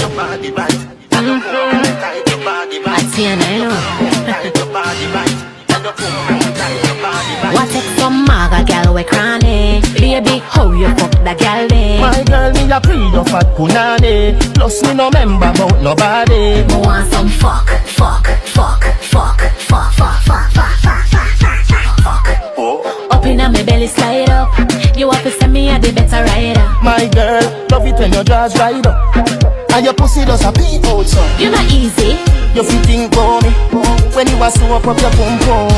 body right. Atiana, you know. What take some maga gal we cranny? Baby, how you fuck that gal day? My girl, me a pre your fat punani. Plus me no member about nobody. Me want some fuck. Up inna me belly slide up. You have to send me a the better rider. My girl, love it when your jaws ride up and your pussy does a peep out so. You not easy. You fit think for me when you a sew up your pum pum.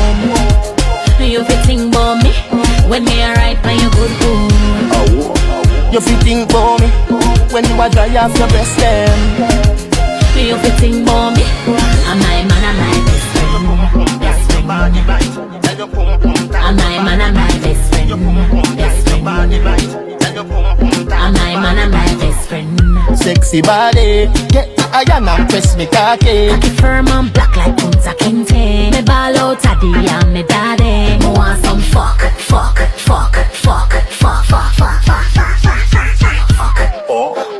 You fit think about me when me a ride on your good boom. You fit think for me when you a dry off your breast stem. You fit think about me. I'm my man, I'm my best friend. Best friend. I'm my man, I'm my best friend. Best friend. I'm my man, I'm my best friend. Sexy body, get iron and press me cocky. Cocky firm and black like Punta Kinte. Me ball out a D and me daddy. Me want some fuck.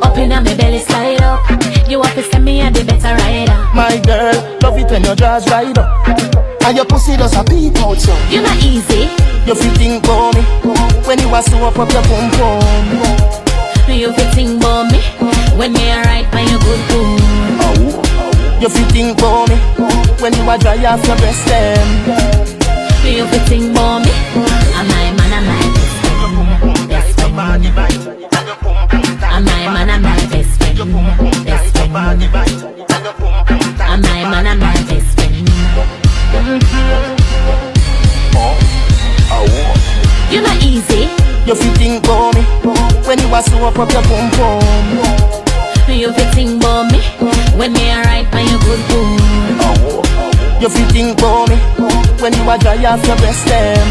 Up inna me belly slide up. You have to send me a the better rider. My girl, love it when your jaws ride up and your pussy does a peep out so. You not easy. You fit think for me when you a sew up your pum pum. You fit think about me when me a ride on your good boom. You fit think for me when you a dry off your breast stem. You fit think about me. I'm my man, I'm my best friend. Best friend. I'm my man, I'm my best friend. Best friend. I'm my man, I'm my best friend. You not easy. You fit think for me when you a sew up your pum pum. You fit think about me when me a ride on your good boom. You fit think for me when you a dry off your breast stem.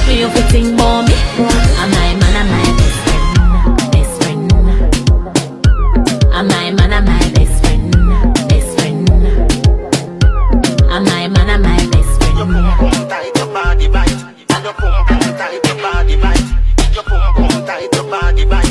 You fit think about me. I'm my man, I'm my best friend. Best friend. I'm my man, I'm my best friend. Best friend. I'm my man, I'm my best friend. Your pum pum tight, your body right. Your pum pum tight, your body right. Your pum pum tight, your body right.